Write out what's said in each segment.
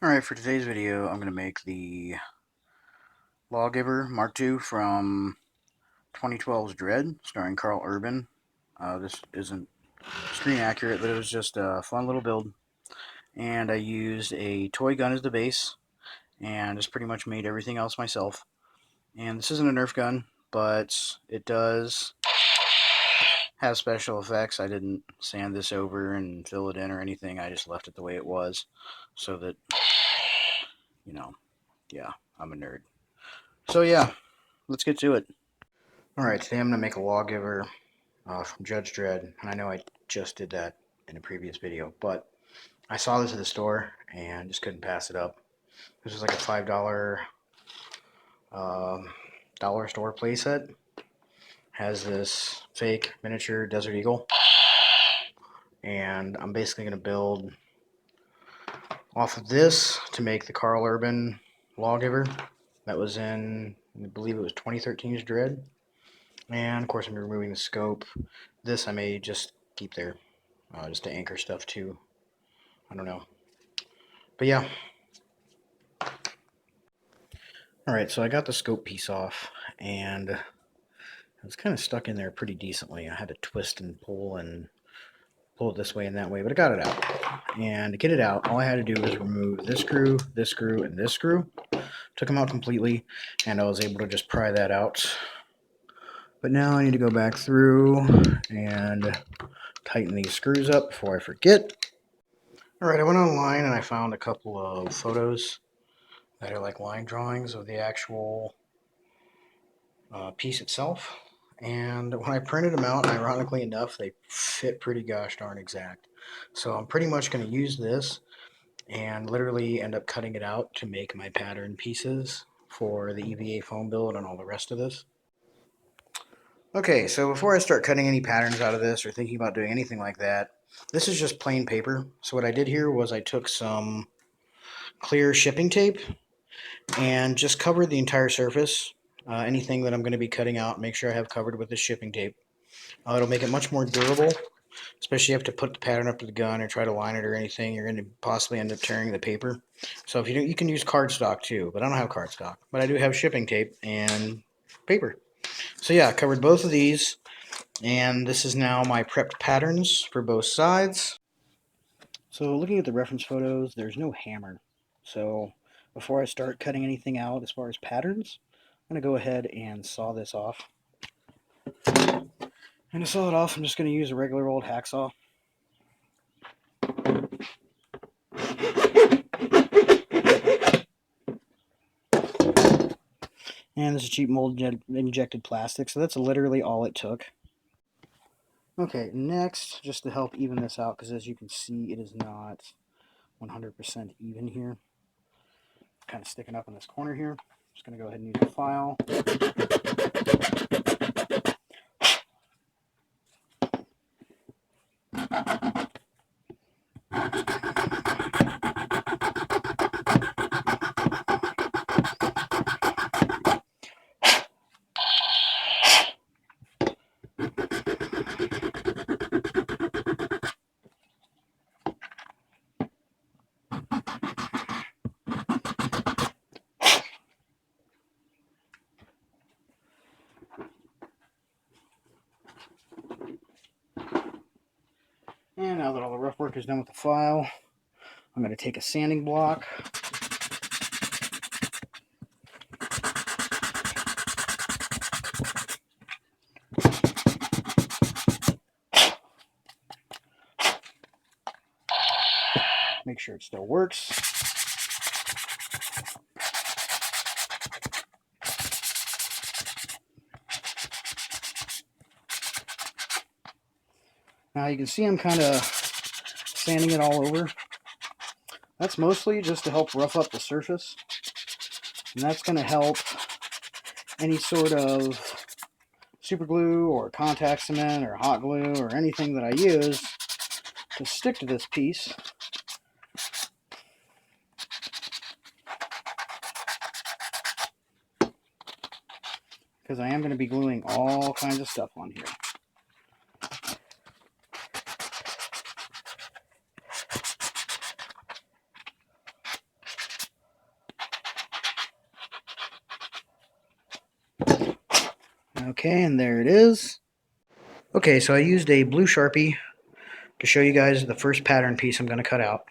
Alright, for today's video, I'm going to make the Lawgiver Mark II from 2012's DREDD, starring Carl Urban. This isn't screen accurate, but it was just a fun little build. And I used a toy gun as the base, and just pretty much made everything else myself. And this isn't a Nerf gun, but it does have special effects. I didn't sand this over and fill it in or anything. I just left it the way it was, so that, yeah, I'm a nerd. So yeah, let's get to it. Alright, today I'm going to make a Lawgiver from Judge Dredd, and I know I just did that in a previous video, but I saw this at the store and just couldn't pass it up. This was like a $5 dollar store playset. Has this fake miniature Desert Eagle, and I'm basically going to build off of this to make the Carl Urban Lawgiver that was in, I believe it was 2013's DREDD. And of course I'm removing the scope. This I may just keep there, just to anchor stuff too. I don't know. But yeah. Alright, so I got the scope piece off, and it was kind of stuck in there pretty decently. I had to twist and pull it this way and that way, but I got it out. And to get it out, all I had to do was remove this screw, and this screw. Took them out completely, and I was able to just pry that out. But now I need to go back through and tighten these screws up before I forget. Alright, I went online and I found a couple of photos that are like line drawings of the actual piece itself. And when I printed them out, ironically enough, they fit pretty gosh darn exact. So I'm pretty much going to use this and literally end up cutting it out to make my pattern pieces for the EVA foam build and all the rest of this. Okay, so before I start cutting any patterns out of this or thinking about doing anything like that, this is just plain paper. So what I did here was I took some clear shipping tape and just covered the entire surface. Anything that I'm going to be cutting out, make sure I have covered with the shipping tape. It'll make it much more durable, especially if you have to put the pattern up to the gun or try to line it or anything. You're going to possibly end up tearing the paper. So if you do, you can use cardstock too, but I don't have cardstock. But I do have shipping tape and paper. So yeah, I covered both of these, and this is now my prepped patterns for both sides. So looking at the reference photos, there's no hammer. So before I start cutting anything out as far as patterns, I'm going to go ahead and saw this off. And to saw it off, I'm just going to use a regular old hacksaw. And this is cheap mold injected plastic, so that's literally all it took. Okay, next, just to help even this out, because as you can see, it is not 100% even here. Kind of sticking up in this corner here. Just going to go ahead and use the file. And now that all the rough work is done with the file, I'm going to take a sanding block. Make sure it still works. Now you can see I'm kind of sanding it all over. That's mostly just to help rough up the surface. And that's going to help any sort of super glue or contact cement or hot glue or anything that I use to stick to this piece. Because I am going to be gluing all kinds of stuff on here. Okay, and there it is. Okay, so I used a blue Sharpie to show you guys the first pattern piece I'm going to cut out,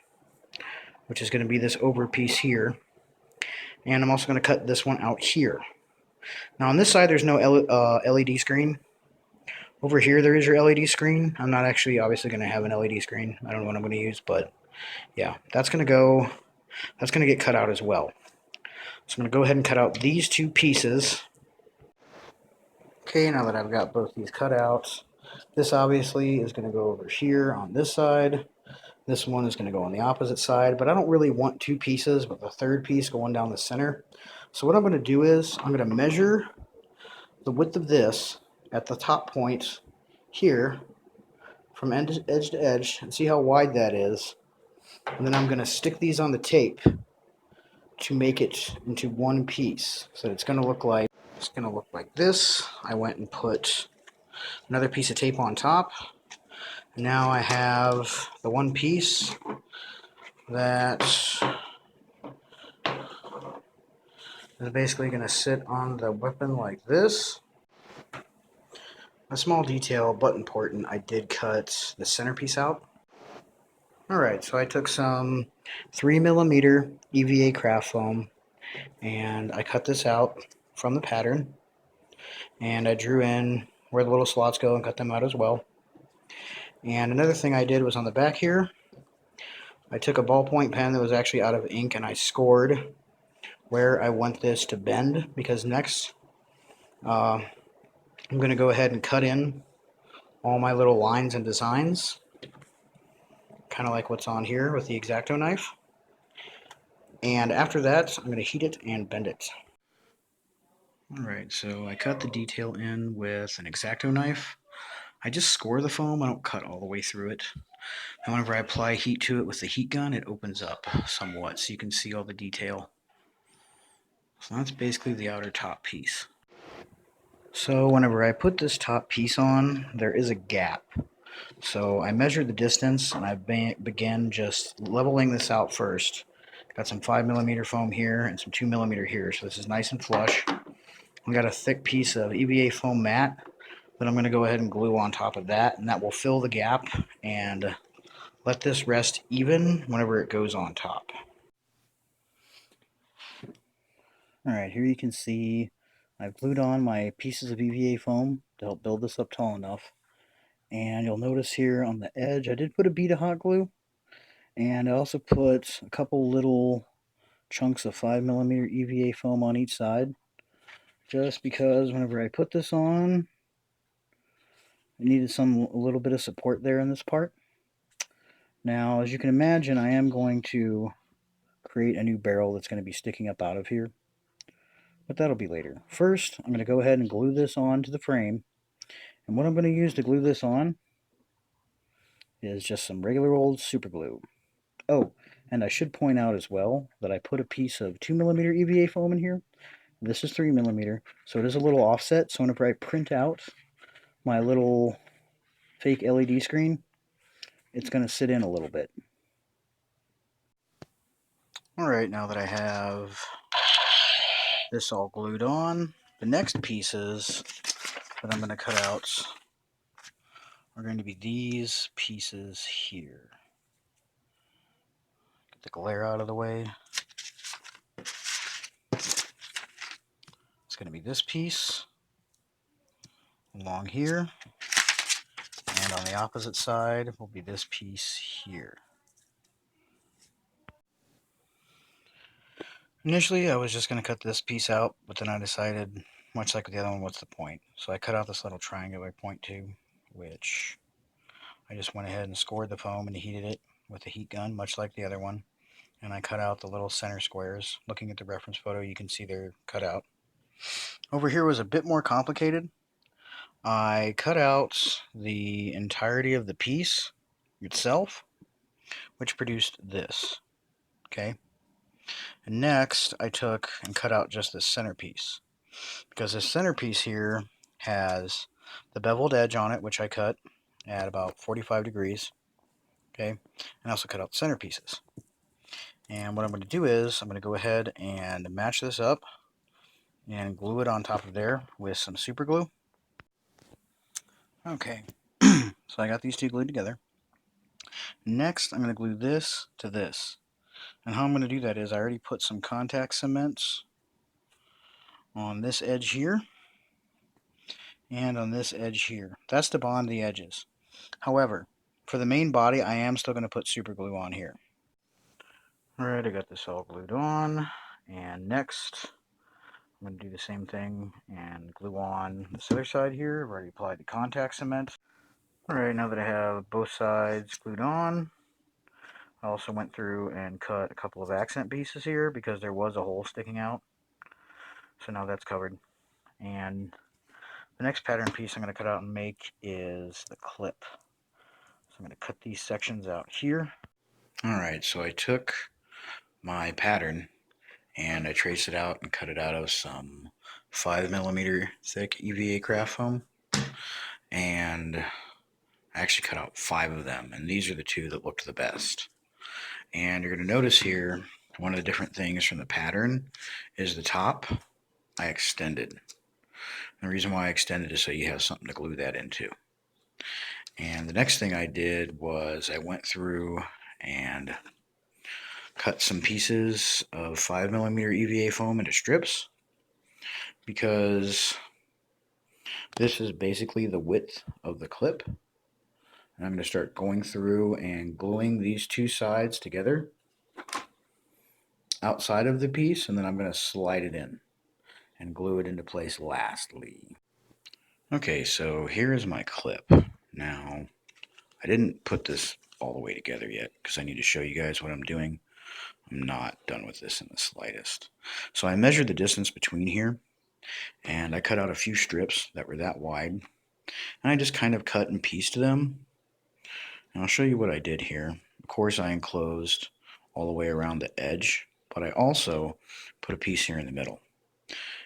which is going to be this over piece here. And I'm also going to cut this one out here. Now on this side there's no LED screen. Over here there is your LED screen. I'm not actually obviously going to have an LED screen. I don't know what I'm going to use, but yeah, that's going to get cut out as well. So I'm going to go ahead and cut out these two pieces. Okay, now that I've got both these cut out, this obviously is going to go over here on this side. This one is going to go on the opposite side, but I don't really want two pieces with the third piece going down the center. So what I'm going to do is I'm going to measure the width of this at the top point here from edge to edge and see how wide that is. And then I'm going to stick these on the tape to make it into one piece. So it's going to look like this. I went and put another piece of tape on top. Now I have the one piece that is basically going to sit on the weapon like this. A small detail, but important, I did cut the centerpiece out. Alright, so I took some 3mm EVA craft foam and I cut this out from the pattern, and I drew in where the little slots go and cut them out as well. And another thing I did was on the back here, I took a ballpoint pen that was actually out of ink and I scored where I want this to bend, because next I'm going to go ahead and cut in all my little lines and designs, kind of like what's on here with the X-Acto knife. And after that, I'm going to heat it and bend it. Alright, so I cut the detail in with an X-Acto knife. I just score the foam, I don't cut all the way through it. And whenever I apply heat to it with the heat gun, it opens up somewhat so you can see all the detail. So that's basically the outer top piece. So whenever I put this top piece on, there is a gap. So I measured the distance and I began just leveling this out first. Got some 5mm foam here and some 2mm here, so this is nice and flush. I got a thick piece of EVA foam mat that I'm going to go ahead and glue on top of that, and that will fill the gap and let this rest even whenever it goes on top. Alright, here you can see I've glued on my pieces of EVA foam to help build this up tall enough. And you'll notice here on the edge I did put a bead of hot glue, and I also put a couple little chunks of 5mm EVA foam on each side, just because whenever I put this on, I needed a little bit of support there in this part. Now, as you can imagine, I am going to create a new barrel that's going to be sticking up out of here, but that'll be later. First, I'm going to go ahead and glue this on to the frame, and what I'm going to use to glue this on is just some regular old super glue. Oh, and I should point out as well that I put a piece of 2mm EVA foam in here. This is 3mm, so it is a little offset, so whenever I print out my little fake LED screen, it's going to sit in a little bit. Alright, now that I have this all glued on, the next pieces that I'm going to cut out are going to be these pieces here. Get the glare out of the way. It's going to be this piece along here, and on the opposite side will be this piece here. Initially, I was just going to cut this piece out, but then I decided, much like the other one, what's the point? So I cut out this little triangular point too, which I just went ahead and scored the foam and heated it with a heat gun, much like the other one. And I cut out the little center squares. Looking at the reference photo, you can see they're cut out. Over here was a bit more complicated. I cut out the entirety of the piece itself, which produced this. Okay. And next, I took and cut out just this centerpiece, because this centerpiece here has the beveled edge on it, which I cut at about 45 degrees. Okay. And I also cut out the center pieces. And what I'm going to do is I'm going to go ahead and match this up and glue it on top of there with some super glue. Okay, so I got these two glued together. Next, I'm going to glue this to this. And how I'm going to do that is I already put some contact cements on this edge here and on this edge here. That's to bond the edges. However, for the main body, I am still going to put super glue on here. Alright, I got this all glued on. And next, I'm going to do the same thing and glue on this other side here. I've already applied the contact cement. Alright, now that I have both sides glued on, I also went through and cut a couple of accent pieces here because there was a hole sticking out. So now that's covered. And the next pattern piece I'm going to cut out and make is the clip. So I'm going to cut these sections out here. Alright, so I took my pattern and I traced it out and cut it out of some 5mm thick EVA craft foam. And I actually cut out 5 of them, and these are the 2 that looked the best. And you're going to notice here, one of the different things from the pattern is the top I extended. The reason why I extended is so you have something to glue that into. And the next thing I did was I went through and cut some pieces of 5mm EVA foam into strips, because this is basically the width of the clip. And I'm going to start going through and gluing these 2 sides together outside of the piece, and then I'm going to slide it in and glue it into place lastly. Okay, so here is my clip. Now, I didn't put this all the way together yet because I need to show you guys what I'm doing. I'm not done with this in the slightest. So I measured the distance between here, and I cut out a few strips that were that wide, and I just kind of cut and pieced them. And I'll show you what I did here. Of course, I enclosed all the way around the edge, but I also put a piece here in the middle.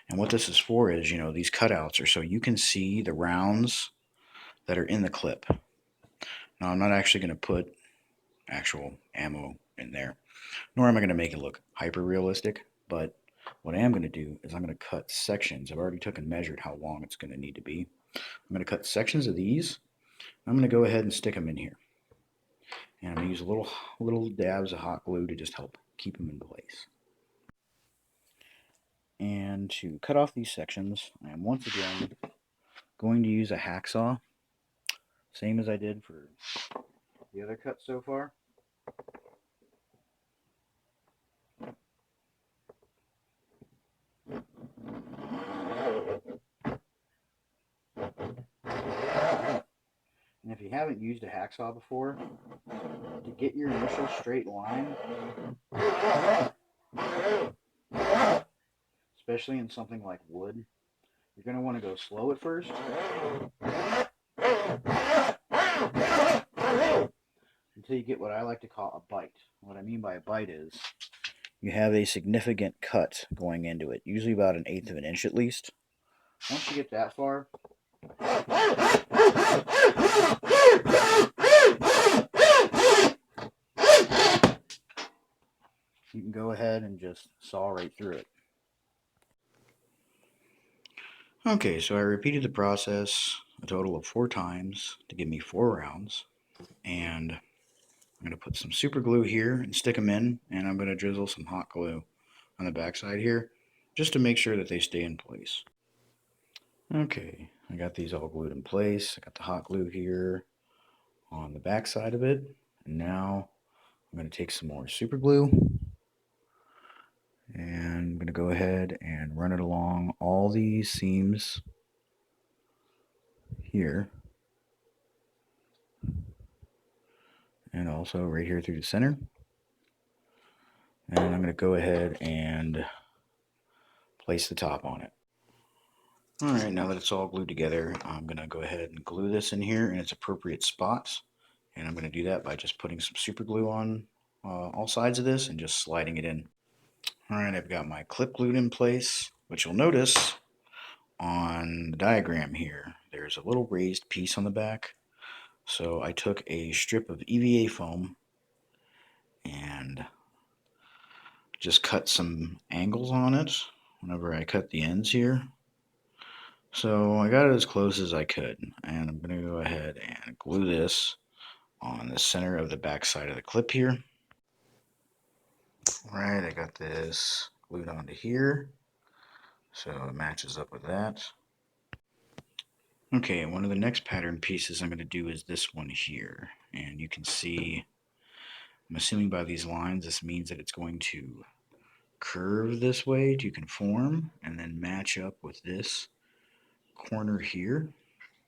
And what this is for is, these cutouts are so you can see the rounds that are in the clip. Now, I'm not actually going to put actual ammo in there, nor am I going to make it look hyper realistic, but what I am going to do is I'm going to cut sections. I've already took and measured how long it's going to need to be. I'm going to cut sections of these. I'm going to go ahead and stick them in here. And I'm going to use little dabs of hot glue to just help keep them in place. And to cut off these sections, I am once again going to use a hacksaw, same as I did for the other cut so far. And if you haven't used a hacksaw before, to get your initial straight line, especially in something like wood, you're going to want to go slow at first, until you get what I like to call a bite. What I mean by a bite is you have a significant cut going into it, usually about 1/8 of an inch at least. Once you get that far, you can go ahead and just saw right through it. Okay, so I repeated the process a total of 4 times to give me 4 rounds, and I'm going to put some super glue here and stick them in, and I'm going to drizzle some hot glue on the back side here just to make sure that they stay in place. Okay, I got these all glued in place. I got the hot glue here on the back side of it, and now I'm going to take some more super glue and I'm going to go ahead and run it along all these seams here, and also right here through the center. And I'm going to go ahead and place the top on it. Alright, now that it's all glued together, I'm going to go ahead and glue this in here in its appropriate spots. And I'm going to do that by just putting some super glue on all sides of this and just sliding it in. Alright, I've got my clip glued in place, but you'll notice on the diagram here, there's a little raised piece on the back. So I took a strip of EVA foam and just cut some angles on it whenever I cut the ends here. So I got it as close as I could, and I'm going to go ahead and glue this on the center of the back side of the clip here. Alright, I got this glued onto here, so it matches up with that. Okay, one of the next pattern pieces I'm going to do is this one here, and you can see, I'm assuming by these lines, this means that it's going to curve this way to conform and then match up with this corner here.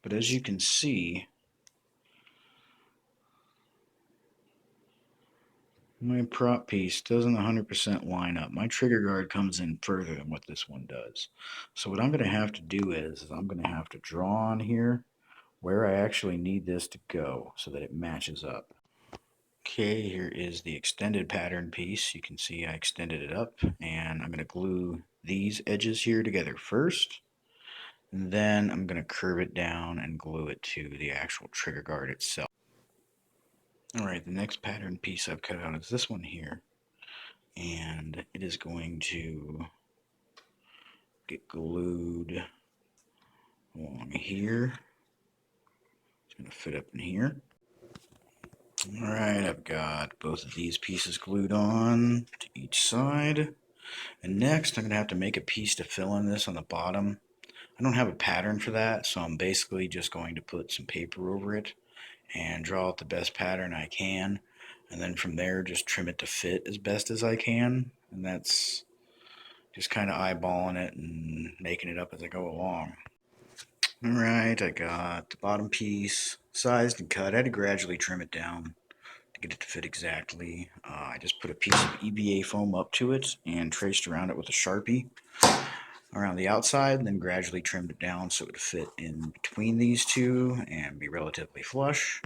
But as you can see, my prop piece doesn't 100% line up. My trigger guard comes in further than what this one does. So what I'm going to have to do is I'm going to have to draw on here where I actually need this to go so that it matches up. Okay, here is the extended pattern piece. You can see I extended it up, and I'm going to glue these edges here together first. And then I'm going to curve it down and glue it to the actual trigger guard itself. Alright, the next pattern piece I've cut out is this one here. And it is going to get glued along here. It's going to fit up in here. Alright, I've got both of these pieces glued on to each side. And next I'm going to have to make a piece to fill in this on the bottom. I don't have a pattern for that, so I'm basically just going to put some paper over it and draw out the best pattern I can, and then from there just trim it to fit as best as I can, and that's just kind of eyeballing it and making it up as I go along. Alright, I got the bottom piece sized and cut. I had to gradually trim it down to get it to fit exactly. I just put a piece of EVA foam up to it and traced around it with a Sharpie around the outside, and then gradually trimmed it down so it would fit in between these two and be relatively flush.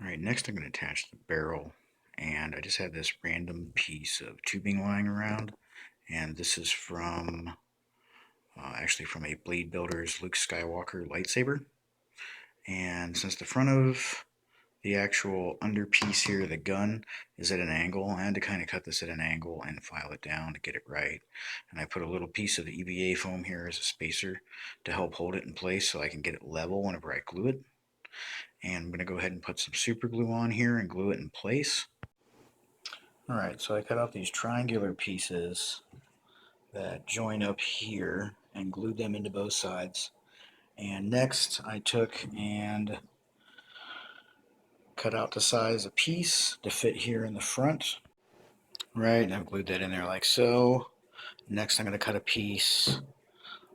Alright, next I'm going to attach the barrel, and I just have this random piece of tubing lying around, and this is from actually from a Blade Builder's Luke Skywalker lightsaber. And since the front of the actual underpiece here, the gun, is at an angle, I had to kind of cut this at an angle and file it down to get it right. And I put a little piece of the EVA foam here as a spacer to help hold it in place so I can get it level whenever I glue it. And I'm going to go ahead and put some super glue on here and glue it in place. Alright, so I cut out these triangular pieces that join up here and glued them into both sides. And next I took and cut out to size a piece to fit here in the front. Right, and I've glued that in there like so. Next I'm going to cut a piece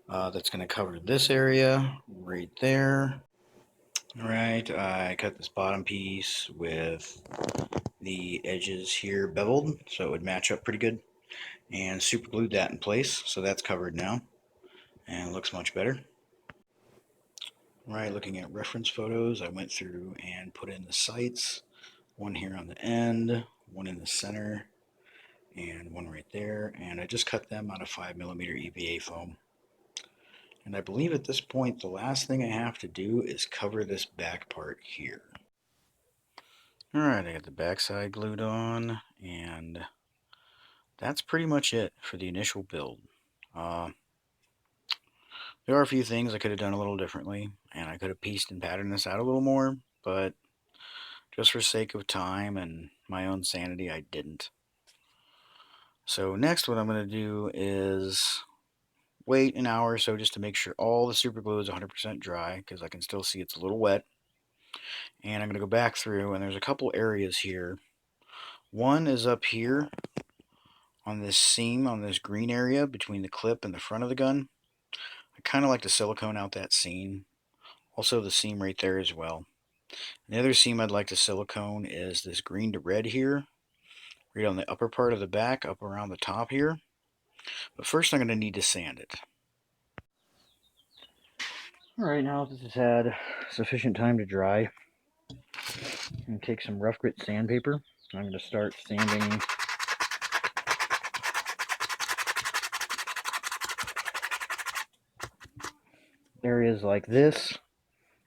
that's going to cover this area right there. Alright, I cut this bottom piece with the edges here beveled so it would match up pretty good, and super glued that in place, so that's covered now and looks much better. Right, looking at reference photos, I went through and put in the sights, one here on the end, one in the center, and one right there, and I just cut them out of 5mm EVA foam. And I believe at this point the last thing I have to do is cover this back part here. Alright, I got the back side glued on, and that's pretty much it for the initial build. There are a few things I could have done a little differently, and I could have pieced and patterned this out a little more, but just for sake of time and my own sanity, I didn't. So next what I'm going to do is wait an hour or so just to make sure all the super glue is 100% dry, because I can still see it's a little wet. And I'm going to go back through, and there's a couple areas here. One is up here on this seam, on this green area between the clip and the front of the gun. I kind of like to silicone out that seam. Also the seam right there as well. And the other seam I'd like to silicone is this green to red here, right on the upper part of the back, up around the top here. But first I'm going to need to sand it. Alright, now this has had sufficient time to dry, I'm going to take some rough grit sandpaper. I'm going to start sanding areas like this,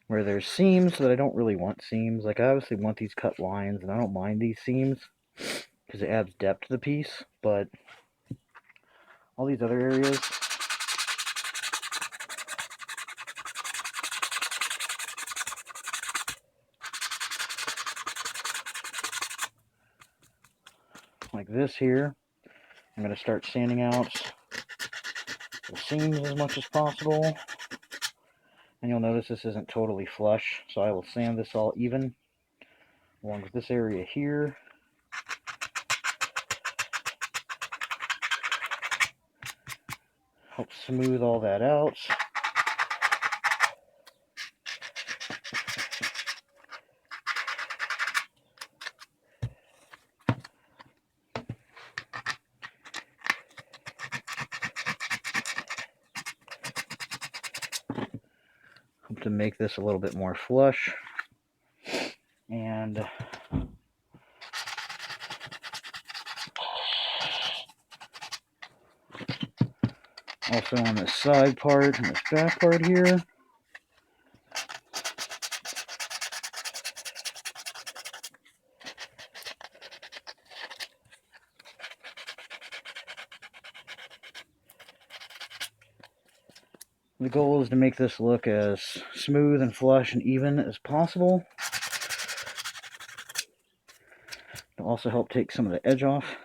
where there's seams that I don't really want seams. Like, I obviously want these cut lines, and I don't mind these seams because it adds depth to the piece, but all these other areas, like this here. I'm going to start sanding out the seams as much as possible. And you'll notice this isn't totally flush, so I will sand this all even, along with this area here. Help smooth all that out. Hope to make this a little bit more flush. And also on this side part and this back part here. The goal is to make this look as smooth and flush and even as possible. It'll also help take some of the edge off.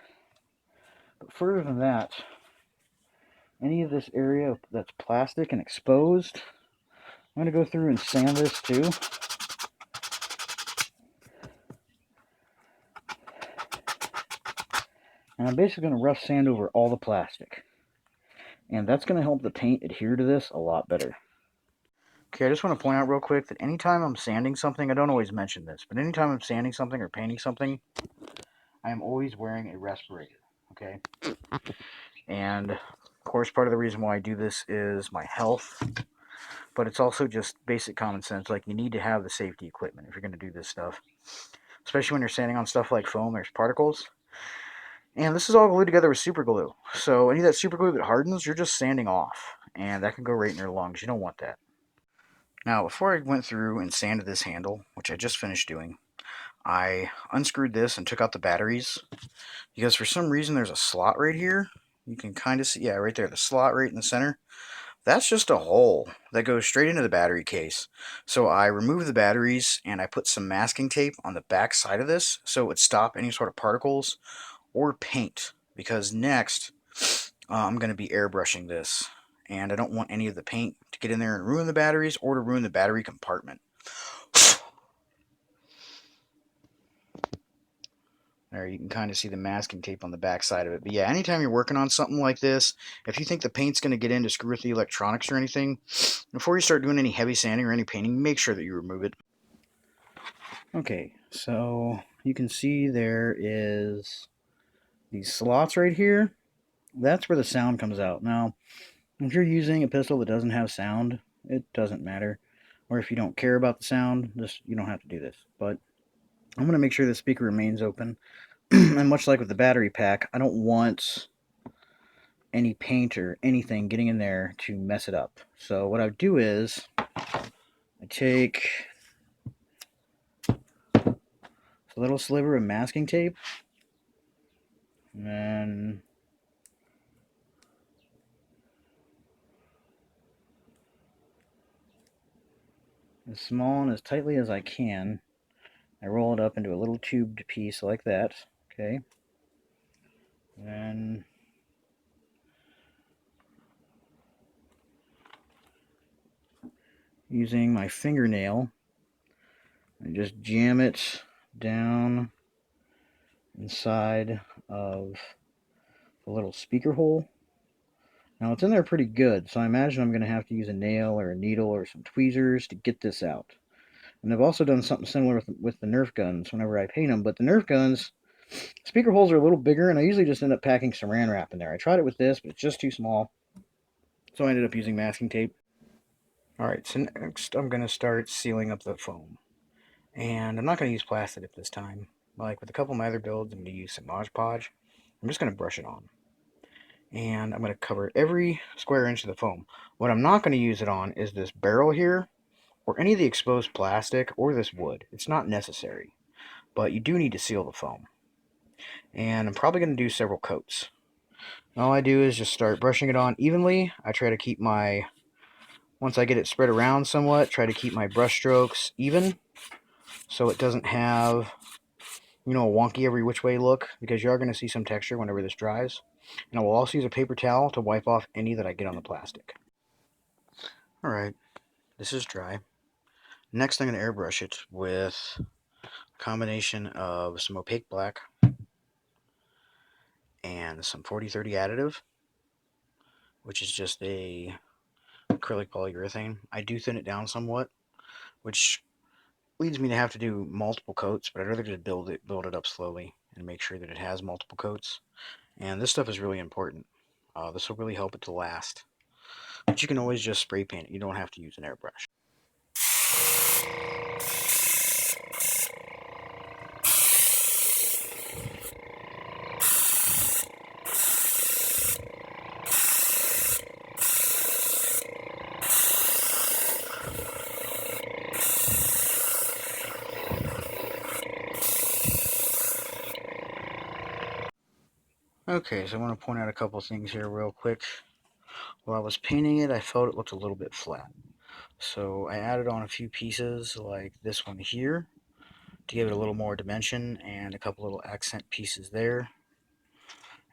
But further than that, any of this area that's plastic and exposed, I'm going to go through and sand this too. And I'm basically going to rough sand over all the plastic. And that's going to help the paint adhere to this a lot better. Okay, I just want to point out real quick that anytime I'm sanding something, I don't always mention this, but anytime I'm sanding something or painting something, I am always wearing a respirator, okay? And, of course, part of the reason why I do this is my health, but it's also just basic common sense. Like, you need to have the safety equipment if you're going to do this stuff. Especially when you're sanding on stuff like foam, there's particles. And this is all glued together with super glue. So any of that super glue that hardens, you're just sanding off. And that can go right in your lungs. You don't want that. Now, before I went through and sanded this handle, which I just finished doing, I unscrewed this and took out the batteries. Because for some reason there's a slot right here. You can kind of see, yeah, right there, the slot right in the center. That's just a hole that goes straight into the battery case. So I removed the batteries and I put some masking tape on the back side of this so it would stop any sort of particles or paint. Because next, I'm going to be airbrushing this. And I don't want any of the paint to get in there and ruin the batteries or to ruin the battery compartment. There, you can kind of see the masking tape on the back side of it. But yeah, anytime you're working on something like this, if you think the paint's going to get in to screw with the electronics or anything, before you start doing any heavy sanding or any painting, make sure that you remove it. Okay, so you can see there is these slots right here. That's where the sound comes out. Now, if you're using a pistol that doesn't have sound, it doesn't matter. Or if you don't care about the sound, you don't have to do this. But I'm going to make sure the speaker remains open. And much like with the battery pack, I don't want any paint or anything getting in there to mess it up. So what I do is I take a little sliver of masking tape and then as small and as tightly as I can, I roll it up into a little tubed piece like that. Okay. Then using my fingernail, I just jam it down inside of the little speaker hole. Now it's in there pretty good, so I imagine I'm going to have to use a nail or a needle or some tweezers to get this out. And I've also done something similar with the Nerf guns whenever I paint them, but the Nerf guns, speaker holes are a little bigger, and I usually just end up packing saran wrap in there. I tried it with this, but it's just too small, so I ended up using masking tape. Alright, so next I'm going to start sealing up the foam. And I'm not going to use plastic at this time. Like with a couple of my other builds, I'm going to use some Mod Podge. I'm just going to brush it on. And I'm going to cover every square inch of the foam. What I'm not going to use it on is this barrel here, or any of the exposed plastic, or this wood. It's not necessary, but you do need to seal the foam. And I'm probably going to do several coats. All I do is just start brushing it on evenly. I try to keep my, once I get it spread around somewhat, try to keep my brush strokes even, so it doesn't have, a wonky every which way look, because you are going to see some texture whenever this dries. And I will also use a paper towel to wipe off any that I get on the plastic. Alright, this is dry. Next I'm going to airbrush it with a combination of some opaque black and some 40-30 additive, which is just a acrylic polyurethane. I do thin it down somewhat, which leads me to have to do multiple coats, but I'd rather just build it up slowly and make sure that it has multiple coats. And this stuff is really important. This will really help it to last. But you can always just spray paint it. You don't have to use an airbrush. Okay, so I want to point out a couple things here real quick. While I was painting it, I felt it looked a little bit flat. So I added on a few pieces like this one here to give it a little more dimension, and a couple little accent pieces there.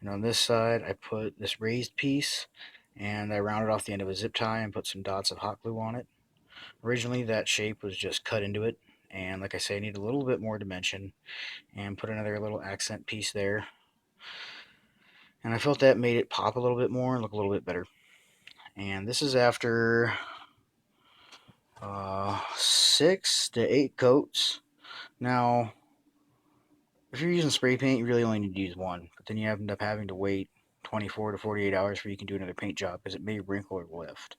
And on this side, I put this raised piece, and I rounded off the end of a zip tie and put some dots of hot glue on it. Originally, that shape was just cut into it, and like I say, I need a little bit more dimension, and put another little accent piece there. And I felt that made it pop a little bit more and look a little bit better. And this is after 6 to 8 coats. Now, if you're using spray paint, you really only need to use one, but then you end up having to wait 24 to 48 hours before you can do another paint job because it may wrinkle or lift.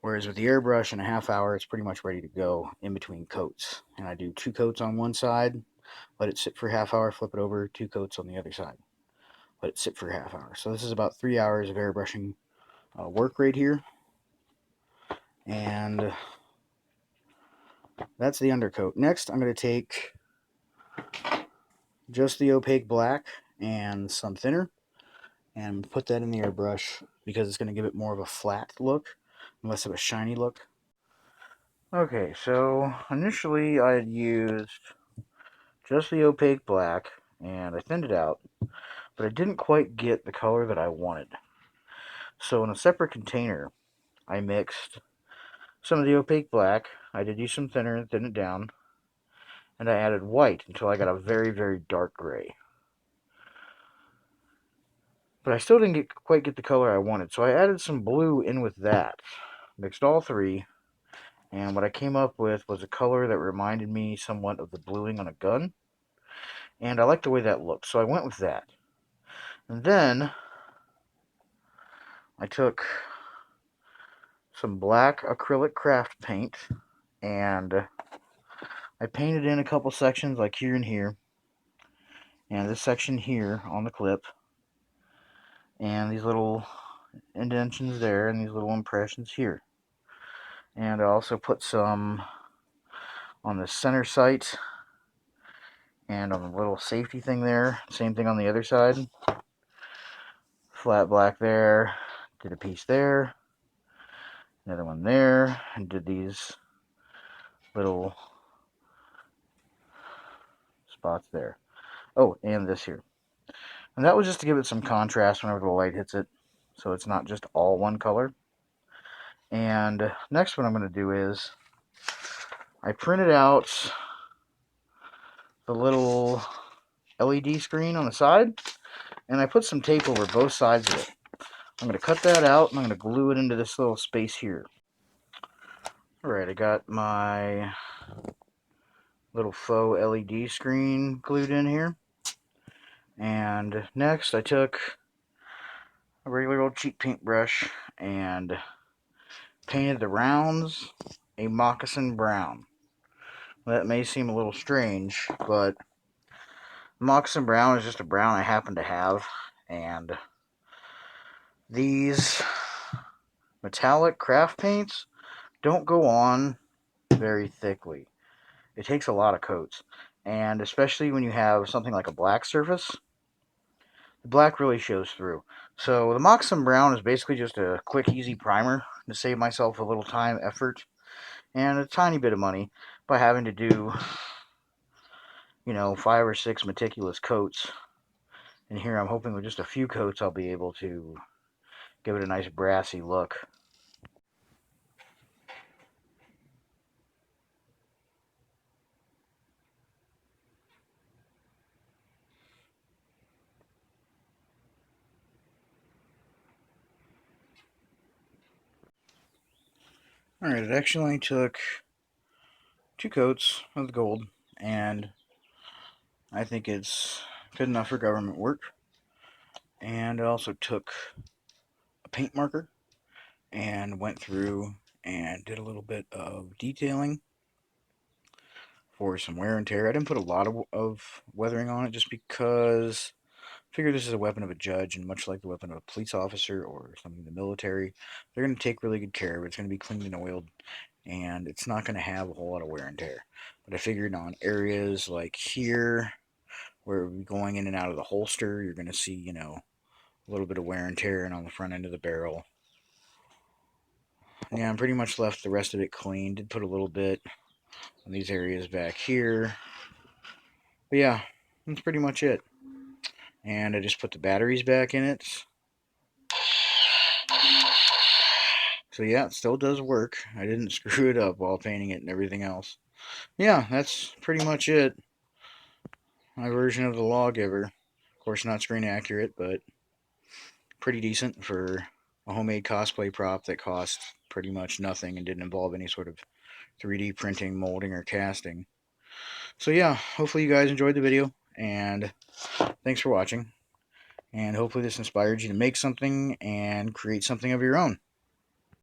Whereas with the airbrush, in a half hour, it's pretty much ready to go in between coats. And I do 2 coats on one side, let it sit for a half hour, flip it over, 2 coats on the other side, let it sit for a half hour. So this is about 3 hours of airbrushing work right here. And that's the undercoat. Next, I'm going to take just the opaque black and some thinner and put that in the airbrush because it's going to give it more of a flat look, less of a shiny look. Okay, so initially I had used just the opaque black and I thinned it out, but I didn't quite get the color that I wanted. So in a separate container, I mixed some of the opaque black. I did use some thinner and thin it down, and I added white until I got a very, very dark gray. But I still didn't quite get the color I wanted, so I added some blue in with that. Mixed all three, and what I came up with was a color that reminded me somewhat of the bluing on a gun. And I liked the way that looked, so I went with that. And then I took some black acrylic craft paint, and I painted in a couple sections like here and here, and this section here on the clip, and these little indentions there, and these little impressions here. And I also put some on the center sight and on the little safety thing there. Same thing on the other side. Flat black there. Did a piece there. Another one there. And did these little spots there. Oh, and this here. And that was just to give it some contrast whenever the light hits it, so it's not just all one color. And next what I'm going to do is I printed out the little LED screen on the side, and I put some tape over both sides of it. I'm going to cut that out, and I'm going to glue it into this little space here. Alright, I got my little faux LED screen glued in here. And next I took a regular old cheap paintbrush and painted the rounds a moccasin brown. That may seem a little strange, but moccasin brown is just a brown I happen to have, and these metallic craft paints don't go on very thickly. It takes a lot of coats, and especially when you have something like a black surface, the black really shows through. So the moccasin brown is basically just a quick, easy primer to save myself a little time, effort, and a tiny bit of money by having to do, you know, 5 or 6 meticulous coats. And here I'm hoping with just a few coats I'll be able to give it a nice brassy look. Alright, it actually only took 2 coats of the gold, and I think it's good enough for government work. And I also took a paint marker and went through and did a little bit of detailing for some wear and tear. I didn't put a lot of weathering on it just because I figure this is a weapon of a judge, and much like the weapon of a police officer or something in the military, they're going to take really good care of it. It's going to be cleaned and oiled, and it's not going to have a whole lot of wear and tear. But I figured on areas like here, where we're going in and out of the holster, you're going to see, you know, a little bit of wear and tear and on the front end of the barrel. Yeah, I pretty much left the rest of it clean. Did put a little bit on these areas back here. But yeah, that's pretty much it. And I just put the batteries back in it. So yeah, it still does work. I didn't screw it up while painting it and everything else. Yeah, that's pretty much it. My version of the Lawgiver. Of course, not screen accurate, but pretty decent for a homemade cosplay prop that cost pretty much nothing and didn't involve any sort of 3D printing, molding, or casting. So yeah, hopefully you guys enjoyed the video, and thanks for watching. And hopefully this inspired you to make something and create something of your own.